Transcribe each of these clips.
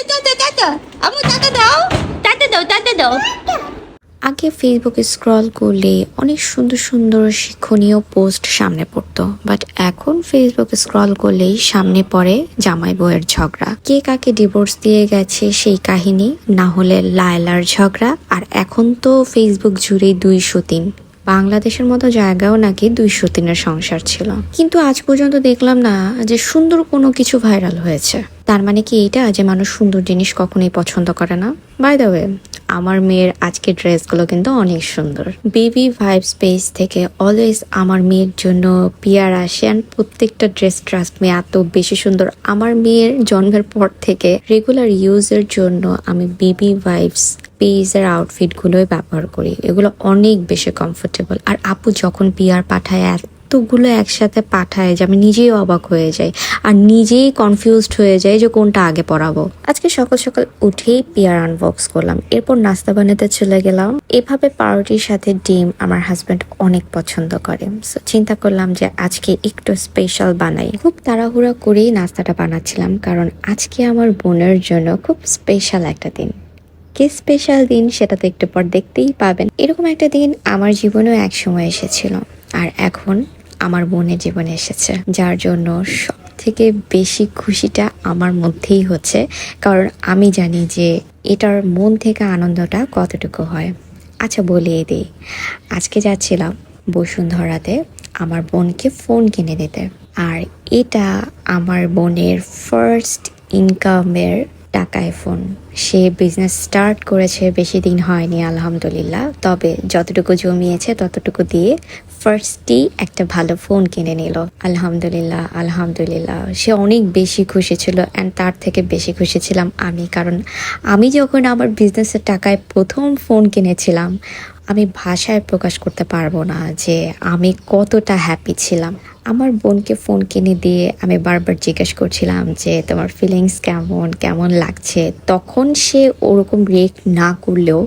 Tata আমু tata দাও tata দাও। আগে ফেসবুকে স্ক্রল করলে অনেক সুন্দর সুন্দর শিক্ষণীয় পোস্ট সামনে পড়তো, বাট এখন ফেসবুকে স্ক্রল করলেই সামনে পড়ে জামাই বউয়ের ঝগড়া, কে কাকে ডিভোর্স দিয়ে গেছে সেই কাহিনী, না হলে লায়লার ঝগড়া। আর এখন তো ফেসবুক জুড়েই 203, বাংলাদেশের মতো জায়গাও নাকি 203-এর সংসার ছিল, কিন্তু আজ পর্যন্ত দেখলাম না যে সুন্দর কোনো কিছু ভাইরাল হয়েছে। তার মানে কি এইটা যে মানুষ সুন্দর জিনিস কখনোই পছন্দ করে না? বাই দ্য ওয়ে, আমার মেয়ের আজকের ড্রেসগুলো কিন্তু অনেক সুন্দর। বেবি ভাইবস পেজ থেকে অলওয়েজ আমার মেয়ের জন্য পিয়ার আসে, আর প্রত্যেকটা ড্রেস ট্রাস্ট মে এত বেশি সুন্দর। আমার মেয়ের জন্মের পর থেকে রেগুলার ইউজের জন্য আমি বেবি ভাইবস পেজের আউটফিট গুলোই ব্যবহার করি, এগুলো অনেক বেশি কমফোর্টেবল। আর আপু যখন পিয়ার পাঠায় এতগুলো একসাথে পাঠায় যে আমি নিজেই অবাক হয়ে যাই আর নিজেই কনফিউজড হয়ে যাই যে কোনটা আগে পরাবো। আজকে সকাল সকাল উঠেই পিয়ার আনবক্স করলাম, এরপর নাস্তা বানাতে চলে গেলাম। এভাবে পাউরুটির সাথে ডিম আমার হাজব্যান্ড অনেক পছন্দ করে, সো চিন্তা করলাম যে আজকে একটু স্পেশাল বানাই। খুব তাড়াহুড়া করেই নাস্তাটা বানাচ্ছিলাম, কারণ আজকে আমার বোনের জন্য খুব স্পেশাল একটা দিন। কি স্পেশাল দিন সেটা তো একটু পর দেখতেই পাবেন। এরকম একটা দিন আমার জীবনেও এক সময় এসেছিল, আর এখন আমার বোনের জীবনে এসেছে, যার জন্য সব থেকে বেশি খুশিটা আমার মধ্যেই হচ্ছে, কারণ আমি জানি যে এটার মন থেকে আনন্দটা কতটুকু হয়। আচ্ছা বলিয়ে দিই, আজকে যাচ্ছিলাম বসুন্ধরাতে আমার বোনকে ফোন কিনে দিতে, আর এটা আমার বোনের ফার্স্ট ইনকামের টাকায় ফোন। সে বিজনেস স্টার্ট করেছে, বেশি দিন হয়নি আলহামদুলিল্লাহ, তবে যতটুকু জমিয়েছে ততটুকু দিয়ে ফার্স্টই একটা ভালো ফোন কিনে নিল। আলহামদুলিল্লাহ আলহামদুলিল্লাহ, সে অনেক বেশি খুশি ছিল, অ্যান্ড তার থেকে বেশি খুশি ছিলাম আমি, কারণ আমি যখন আমার বিজনেসের টাকায় প্রথম ফোন কিনেছিলাম, আমি ভাষায় প্রকাশ করতে পারবো না যে আমি কতটা হ্যাপি ছিলাম। আমার বোনকে ফোন কিনে দিয়ে আমি বারবার জিজ্ঞেস করছিলাম যে তোমার ফিলিংস কেমন, কেমন লাগছে। তখন সে ওরকম রিয়েক্ট না করলেও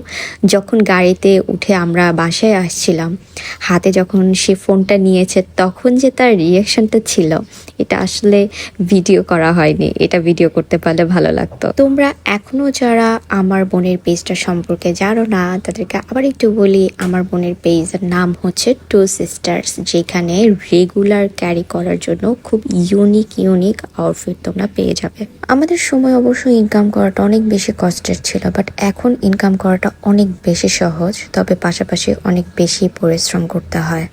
যখন গাড়িতে উঠে আমরা বাসায় আসছিলাম, হাতে যখন সে ফোনটা নিয়েছে, তখন যে তার রিয়াকশনটা ছিল, এটা আসলে ভিডিও করা হয়নি, এটা ভিডিও করতে পারলে ভালো লাগতো। তোমরা এখনো যারা আমার বোনের পেজটা সম্পর্কে জানো না, তাদেরকে আবার একটু বলি, আমার বোনের পেজের নাম হচ্ছে টু সিস্টার্স, যেখানে রেগুলার ক্যারি করার জন্য খুব ইউনিক আউটফিট তোমরা পেয়ে যাবে। আমাদের সময় অবশ্য ইনকাম করাটা অনেক বেশি কষ্টের ছিল, বাট এখন ইনকাম করাটা অনেক বেশি সহজ, তবে পাশাপাশি অনেক বেশি পরিশ্রম করতে হয়।